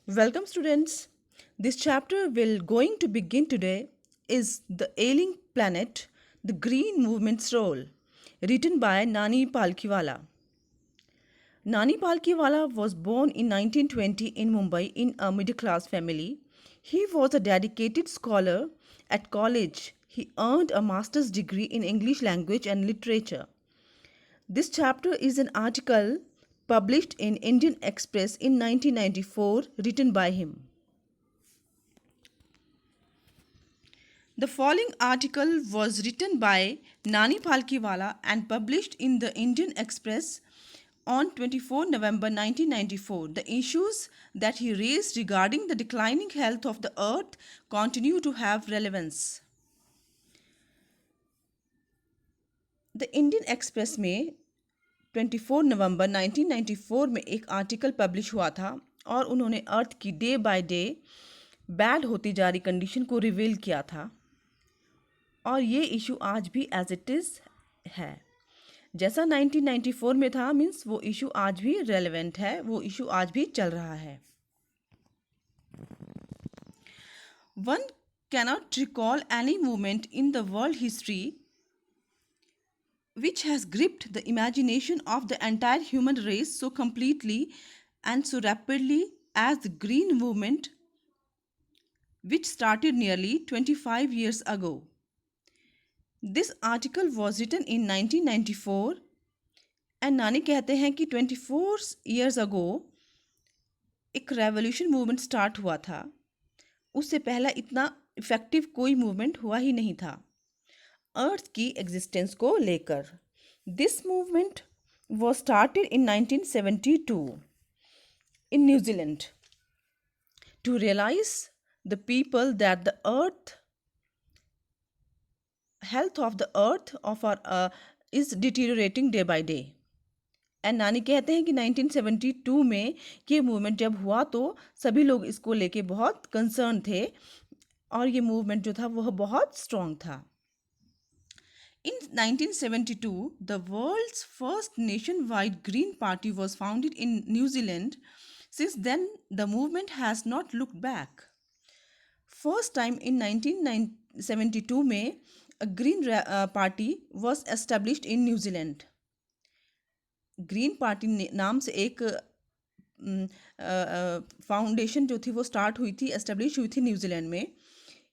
Welcome students. This chapter will going to begin today is The Ailing Planet, the Green Movement's Role, written by Nani Palkiwala. Nani Palkiwala was born in 1920 in Mumbai in a middle class family. He was a dedicated scholar at college. He earned a master's degree in English language and literature. This chapter is an article published in Indian Express in 1994 written by him. The following article was written by Nani Palkiwala and published in the Indian Express on 24 November 1994. The issues that he raised regarding the declining health of the earth continue to have relevance. The Indian express में 24 नवंबर 1994 में एक article publish हुआ था और उन्होंने अर्थ की day by day bad होती जा रही कंडीशन को रिवील किया था और ये इशू आज भी एज इट इज़ है। जैसा 1994 में था मीन्स वो इशू आज भी रेलेवेंट है, वो इशू आज भी चल रहा है। One cannot recall any movement in the world history which has gripped the imagination of the entire human race so completely and so rapidly as the Green Movement, which started nearly 25 years ago. This article was written in 1994 and नानी कहते हैं कि 24 years ago एक revolution movement start हुआ था। उससे पहला इतना इफ़ेक्टिव कोई मूवमेंट हुआ ही नहीं था अर्थ की एग्जिस्टेंस को लेकर। This movement was started in 1972 in New Zealand to realize the people that the earth health of the earth of our is deteriorating day by day. And नानी कहते हैं कि 1972 में ये मूवमेंट जब हुआ तो सभी लोग इसको लेके बहुत कंसर्न थे और ये मूवमेंट जो था वह बहुत स्ट्रॉन्ग था। In 1972, the world's first nationwide Green Party was founded in New Zealand. Since then, the movement has not looked back. First time in 1972 में a Green Party was established in New Zealand. Green party नाम से एक foundation जो थी वो start हुई थी, establish हुई थी न्यूजीलैंड में।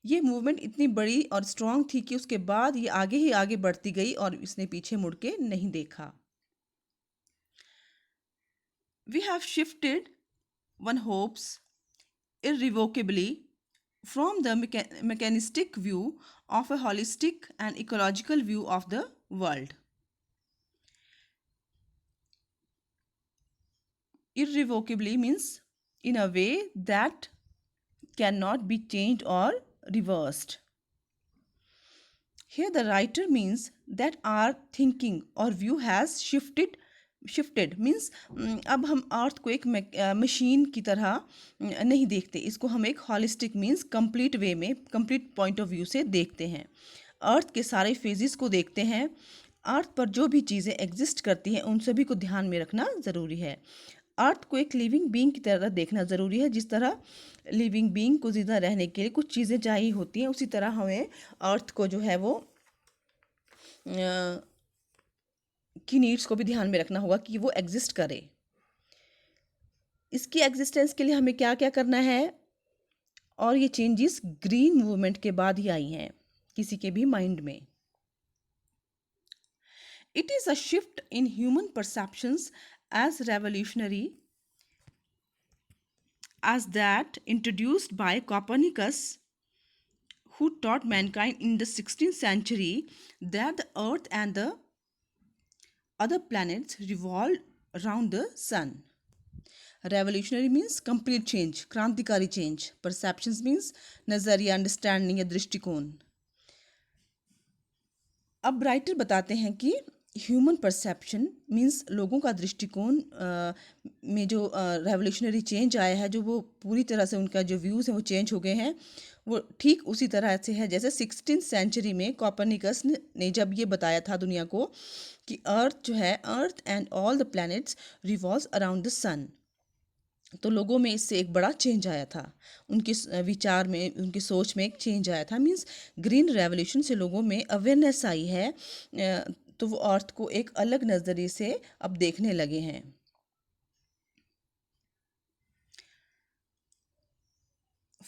ये मूवमेंट इतनी बड़ी और स्ट्रॉन्ग थी कि उसके बाद ये आगे ही आगे बढ़ती गई और इसने पीछे मुड़ के नहीं देखा। We have shifted one hopes irrevocably from the mechanistic view of a holistic and ecological view of the world. Irrevocably means in a way that cannot be changed or reversed. Here the writer means that our thinking or view has shifted means अब हम अर्थ को एक machine की तरह नहीं देखते, इसको हम एक हॉलिस्टिक मीन्स कंप्लीट वे में, कंप्लीट पॉइंट ऑफ व्यू से देखते हैं। अर्थ के सारे फेजेस को देखते हैं। अर्थ पर जो भी चीज़ें एग्जिस्ट करती हैं उन सभी को ध्यान में रखना ज़रूरी है। अर्थ को एक लिविंग बीइंग की तरह देखना ज़रूरी है। जिस तरह लिविंग बीइंग को ज़िंदा रहने के लिए कुछ चीज़ें चाहिए होती हैं, उसी तरह हमें अर्थ को जो है वो की नीड्स को भी ध्यान में रखना होगा कि वो एग्जिस्ट करे। इसकी एग्जिस्टेंस के लिए हमें क्या क्या करना है, और ये चेंजेस ग्रीन मूवमेंट के बाद ही आई हैं किसी के भी माइंड में। It is a shift in human perceptions as revolutionary as that introduced by Copernicus, who taught mankind in the 16th century that the earth and the other planets revolve around the sun. Revolutionary means complete change, क्रांतिकारी change. Perceptions means नज़रिया, understanding या दृष्टिकोण। अब writer बताते हैं कि human perception means लोगों का दृष्टिकोण में जो रेवोल्यूशनरी चेंज आया है, जो वो पूरी तरह से उनका जो व्यूज़ हैं वो चेंज हो गए हैं, वो ठीक उसी तरह से है जैसे 16th सेंचुरी में कॉपरनिकस ने जब ये बताया था दुनिया को कि अर्थ जो है, earth and all the planets revolves around the sun. तो लोगों में इससे एक बड़ा चेंज आया था। उनके विचार में, उनकी सोच में एक चेंज आया था। मीन्स ग्रीन रेवोल्यूशन से लोगों में अवेयरनेस आई है। तो वो अर्थ को एक अलग नज़रिए से अब देखने लगे हैं।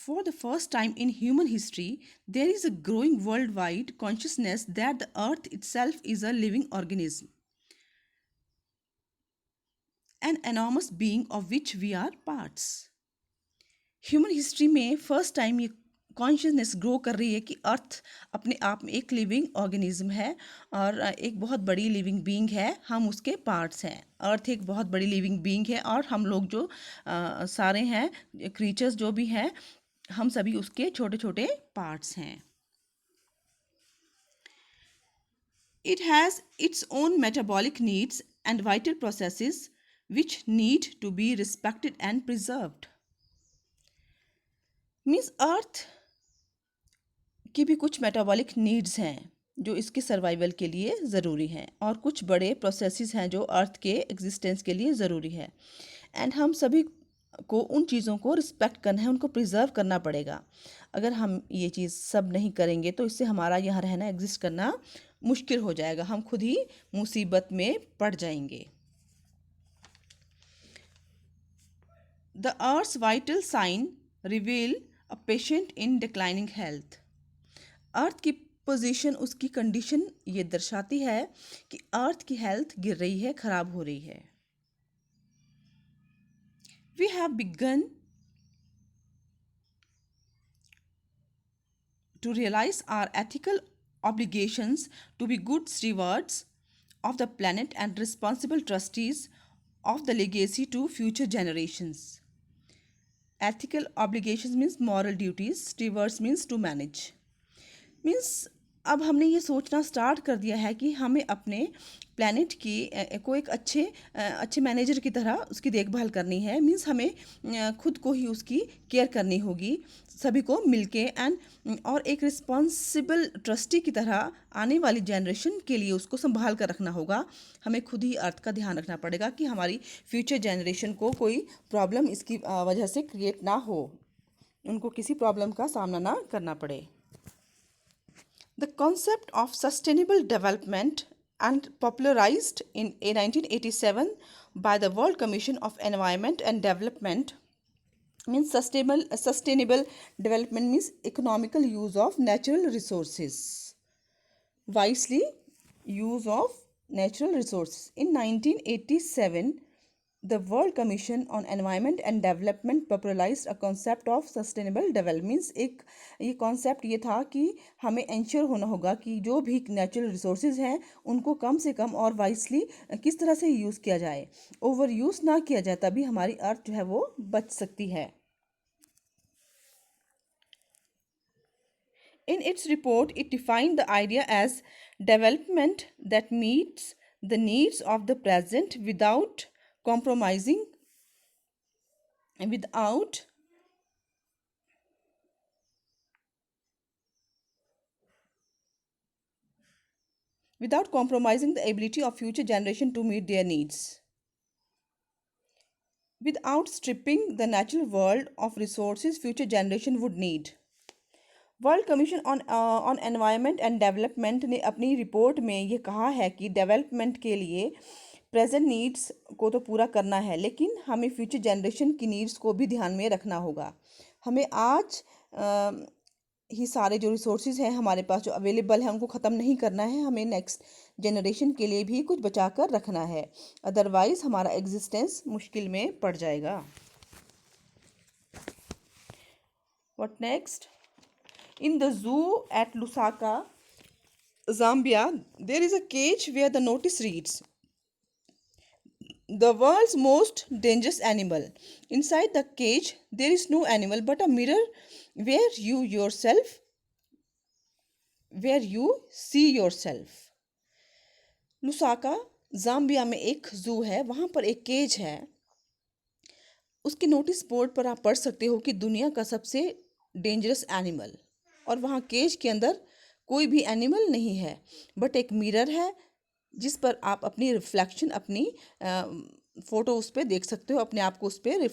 For the first time in human history, there is a growing worldwide consciousness that the earth itself is a living organism, an enormous being of which we are parts. Human history में first time ये consciousness grow कर रही है कि अर्थ अपने आप में एक लिविंग ऑर्गेनिज्म है और एक बहुत बड़ी लिविंग बीइंग है। हम उसके पार्ट्स हैं। अर्थ एक बहुत बड़ी लिविंग बीइंग है और हम लोग जो सारे हैं क्रीचर्स जो भी हैं, हम सभी उसके छोटे छोटे पार्ट्स हैं। It has its own metabolic needs and vital processes which need to be respected and preserved. Means earth की भी कुछ मेटाबॉलिक नीड्स हैं जो इसके सर्वाइवल के लिए ज़रूरी हैं, और कुछ बड़े प्रोसेसेस हैं जो अर्थ के एग्जिस्टेंस के लिए ज़रूरी है। एंड हम सभी को उन चीज़ों को रिस्पेक्ट करना है, उनको प्रिजर्व करना पड़ेगा। अगर हम ये चीज़ सब नहीं करेंगे तो इससे हमारा यहाँ रहना, एग्जिस्ट करना मुश्किल हो जाएगा। हम खुद ही मुसीबत में पड़ जाएंगे। The earth's vital sign reveal a patient in declining health. Earth की पोजीशन, उसकी कंडीशन ये दर्शाती है कि अर्थ की हेल्थ गिर रही है, खराब हो रही है। We have begun to realize our ethical obligations to be good stewards of the planet and responsible trustees of the legacy to future generations. Ethical obligations means moral duties, stewards means to manage. Means अब हमने ये सोचना start कर दिया है कि हमें अपने प्लैनेट की को एक अच्छे मैनेजर की तरह उसकी देखभाल करनी है। मीन्स हमें खुद को ही उसकी केयर करनी होगी, सभी को मिलके और एक रिस्पॉन्सिबल ट्रस्टी की तरह आने वाली जनरेशन के लिए उसको संभाल कर रखना होगा। हमें खुद ही अर्थ का ध्यान रखना पड़ेगा कि हमारी फ्यूचर जनरेशन को कोई प्रॉब्लम इसकी वजह से क्रिएट ना हो, उनको किसी प्रॉब्लम का सामना ना करना पड़े। The concept of sustainable development and popularized in 1987 by the World Commission of Environment and Development means sustainable development means economical use of natural resources. Wisely use of natural resources. In 1987, the World Commission on Environment and Development popularized a concept of sustainable development. Means एक ये concept ये था कि हमें ensure होना होगा कि जो भी नेचुरल रिसोर्सेज हैं उनको कम से कम और वाइसली किस तरह से यूज़ किया जाए, ओवर यूज़ ना किया जाए, तभी हमारी अर्थ जो है वो बच सकती है। In its report, it defined the idea as development that meets the needs of the present without compromising without without compromising the ability of future generation to meet their needs, without stripping the natural world of resources future generation would need. World commission on environment and development ने अपनी report में ये कहा है कि development के लिए present needs को तो पूरा करना है, लेकिन हमें फ्यूचर जनरेशन की नीड्स को भी ध्यान में रखना होगा। हमें आज ही सारे जो रिसोर्सेज हैं हमारे पास जो अवेलेबल हैं उनको ख़त्म नहीं करना है, हमें नेक्स्ट जनरेशन के लिए भी कुछ बचा कर रखना है, अदरवाइज़ हमारा एग्जिस्टेंस मुश्किल में पड़ जाएगा। What next? In the zoo at Lusaka, Zambia, there is a cage where the notice reads, "The world's most dangerous animal." Inside the cage, there is no animal but a mirror where you see yourself. Lusaka Zambia में एक जू है, वहाँ पर एक cage है। उसके notice board पर आप पढ़ सकते हो कि दुनिया का सबसे डेंजरस एनिमल, और वहाँ केज के अंदर कोई भी एनिमल नहीं है, बट एक मिरर है जिस पर आप अपनी रिफ्लेक्शन, अपनी फ़ोटो उस पर देख सकते हो, अपने आप को उस पर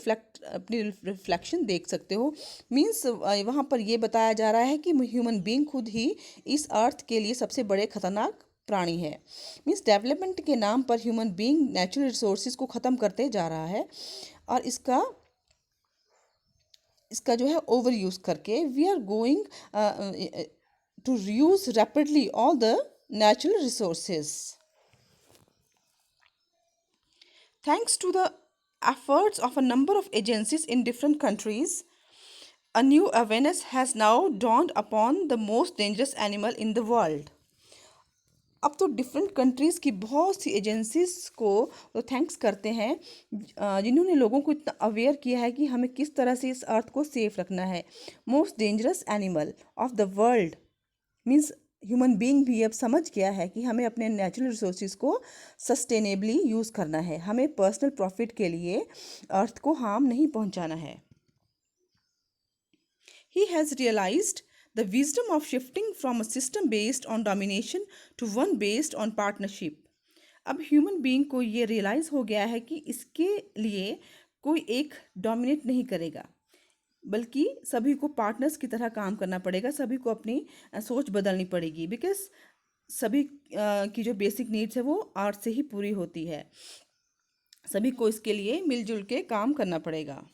अपनी रिफ्लेक्शन देख सकते हो। मीन्स वहाँ पर ये बताया जा रहा है कि ह्यूमन बीइंग खुद ही इस अर्थ के लिए सबसे बड़े खतरनाक प्राणी है। मीन्स डेवलपमेंट के नाम पर ह्यूमन बीइंग नेचुरल रिसोर्सेज को ख़त्म करते जा रहा है, और इसका इसका जो है ओवर यूज़ करके we are going to use rapidly all the natural resources. Thanks to the efforts of a number of agencies in different countries, a new awareness has now dawned upon the most dangerous animal in the world. अब तो different countries की बहुत सी agencies को तो thanks करते हैं, जिन्होंने लोगों को इतना अवेयर किया है कि हमें किस तरह से इस अर्थ को सेफ रखना है। Most dangerous animal of the world means human being भी अब समझ गया है कि हमें अपने नेचुरल रिसोर्सेज को सस्टेनेबली यूज़ करना है, हमें पर्सनल प्रॉफिट के लिए अर्थ को हार्म नहीं पहुंचाना है। He has realized the wisdom of shifting from a system based on domination to one based on partnership. अब ह्यूमन बीइंग को ये रियलाइज़ हो गया है कि इसके लिए कोई एक डोमिनेट नहीं करेगा, बल्कि सभी को पार्टनर्स की तरह काम करना पड़ेगा, सभी को अपनी सोच बदलनी पड़ेगी, बिकॉज सभी की जो बेसिक नीड्स है वो आर्ट से ही पूरी होती है। सभी को इसके लिए मिलजुल के काम करना पड़ेगा।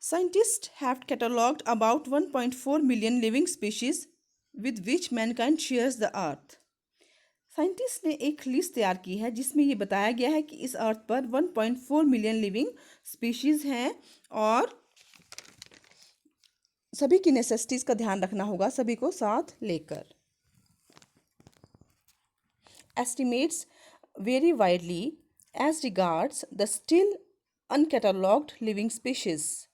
Scientists have catalogued about 1.4 million living species with which mankind shares the earth. Scientist ने एक लिस्ट तैयार की है जिसमें ये बताया गया है कि इस अर्थ पर 1.4 मिलियन लिविंग स्पीशीज़ हैं, और सभी की नेसेसिटीज़ का ध्यान रखना होगा, सभी को साथ लेकर। Estimates vary widely as regards the still uncatalogued living species.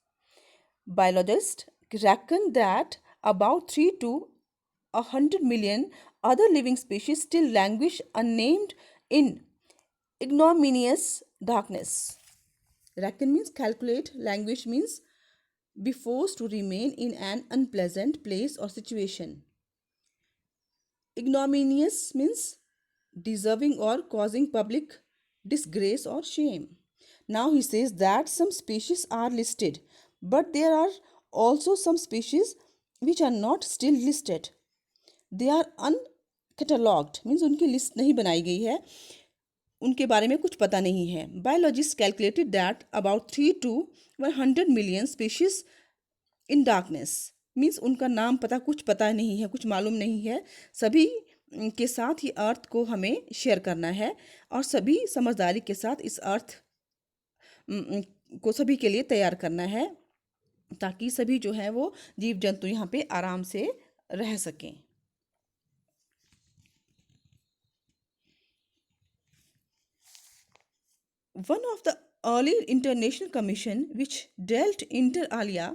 Biologists reckon that about 3 to 100 million other living species still languish unnamed in ignominious darkness. Reckon means calculate, languish means be forced to remain in an unpleasant place or situation. Ignominious means deserving or causing public disgrace or shame. Now he says that some species are listed, but there are also some species which are not still listed. They are uncatalogued means उनकी list नहीं बनाई गई है, उनके बारे में कुछ पता नहीं है। Biologists calculated that about 3 to 100 million species in darkness means उनका नाम पता कुछ पता नहीं है, कुछ मालूम नहीं है। सभी के साथ ही अर्थ को हमें शेयर करना है, और सभी समझदारी के साथ इस अर्थ को सभी के लिए तैयार करना है, ताकि सभी जो है वो जीव जंतु यहाँ पे आराम से रह सकें। One of the early international commission which dealt inter alia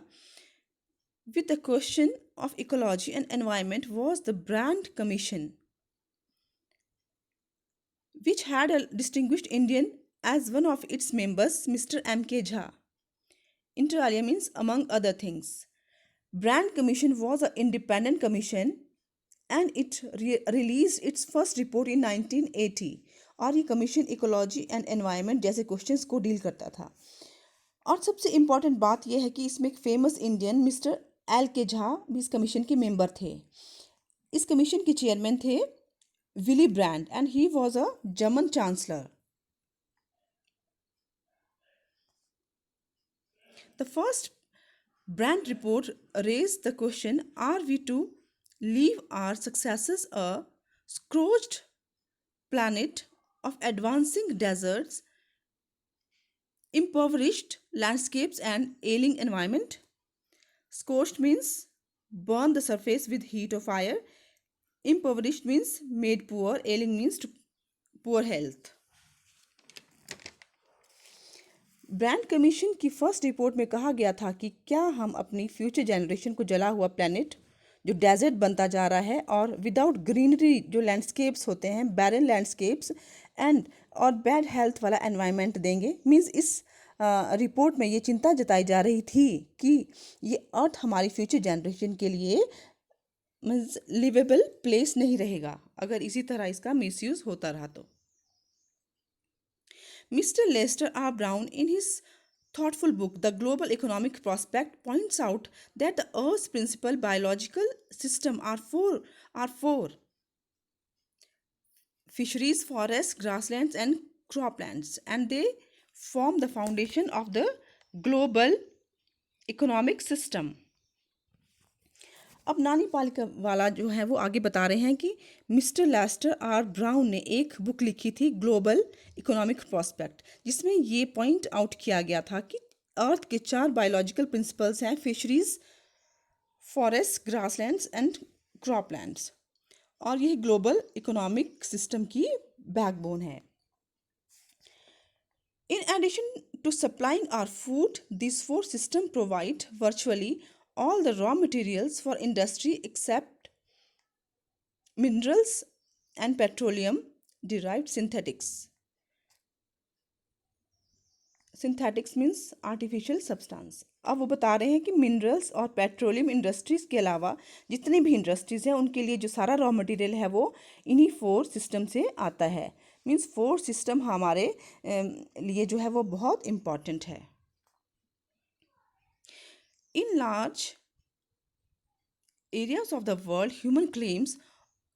with the question of ecology and environment was the Brand Commission, which had a distinguished Indian as one of its members, Mr. M.K. Jha. Inter alia means among other things. Brand Commission was an independent commission and it released its first report in 1980, और ये commission ecology and environment जैसे questions को deal करता था। और सबसे important बात यह है कि इसमें एक फेमस इंडियन मिस्टर एल के झा भी इस कमीशन के मेंबर थे। इस कमीशन के चेयरमैन थे Willy Brandt and he was a German chancellor. The first Brandt report raise the question, are we to leave our successors a scorched planet of advancing deserts, impoverished landscapes and ailing environment? Scorched means burn the surface with heat or fire. Impoverished means made poor. Ailing means to poor health. Brand commission की first report में कहा गया था कि क्या हम अपनी future generation को जला हुआ प्लैनेट जो डेजर्ट बनता जा रहा है और विदाउट ग्रीनरी जो लैंडस्केप्स होते हैं, बैरन लैंडस्केप्स एंड और बैड हेल्थ वाला एनवायरनमेंट देंगे। मीन्स इस रिपोर्ट में ये चिंता जताई जा रही थी कि ये अर्थ हमारी फ्यूचर जनरेशन के लिए मीन्स लिवेबल प्लेस नहीं रहेगा अगर इसी तरह इसका मिसयूज़ होता रहा तो। Mr. Lester R. Brown, in his thoughtful book, The Global Economic Prospect, points out that the Earth's principal biological system are four: fisheries, forests, grasslands, and croplands, and they form the foundation of the global economic system. अब नानी पालिका वाला जो है वो आगे बता रहे हैं कि मिस्टर लेस्टर आर ब्राउन ने एक बुक लिखी थी ग्लोबल इकोनॉमिक प्रोस्पेक्ट, जिसमें ये पॉइंट आउट किया गया था कि अर्थ के 4 बायोलॉजिकल प्रिंसिपल्स हैं: fisheries, forest, grasslands and croplands, और यह ग्लोबल इकोनॉमिक सिस्टम की बैकबोन है. In addition to supplying our food, these 4 systems provide virtually all the raw materials for industry except minerals and petroleum derived synthetics. Synthetics means artificial substance. अब वो बता रहे हैं कि मिनरल्स और petroleum industries के अलावा जितनी भी इंडस्ट्रीज़ हैं उनके लिए जो सारा रॉ मटेरियल है वो इन्हीं 4 सिस्टम से आता है. मीन्स 4 सिस्टम हमारे लिए जो है वो बहुत इम्पॉर्टेंट है. In large areas of the world, human claims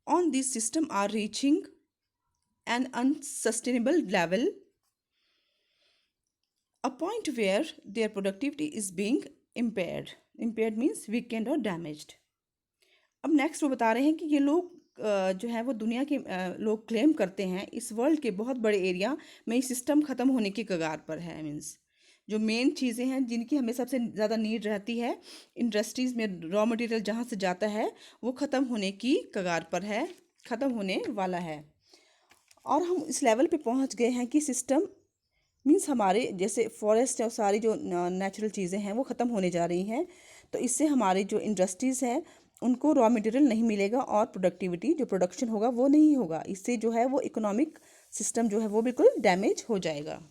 on this system are reaching an unsustainable level, a point where their productivity is being impaired. Impaired means weakened or damaged. अब next वो बता रहे हैं कि ये लोग जो है वो दुनिया के लोग क्लेम करते हैं इस वर्ल्ड के बहुत बड़े एरिया में ये सिस्टम ख़त्म होने की कगार पर है. मीन्स जो मेन चीज़ें हैं जिनकी हमें सबसे ज़्यादा नीड रहती है, इंडस्ट्रीज़ में रॉ मटेरियल जहाँ से जाता है वो ख़त्म होने की कगार पर है, ख़त्म होने वाला है. और हम इस लेवल पे पहुँच गए हैं कि सिस्टम मीन्स हमारे जैसे फॉरेस्ट और सारी जो नेचुरल चीज़ें हैं वो ख़त्म होने जा रही हैं, तो इससे हमारी जो इंडस्ट्रीज़ हैं उनको रॉ मटेरियल नहीं मिलेगा और प्रोडक्टिविटी जो प्रोडक्शन होगा वो नहीं होगा. इससे जो है वो इकोनॉमिक सिस्टम जो है वो बिल्कुल डैमेज हो जाएगा.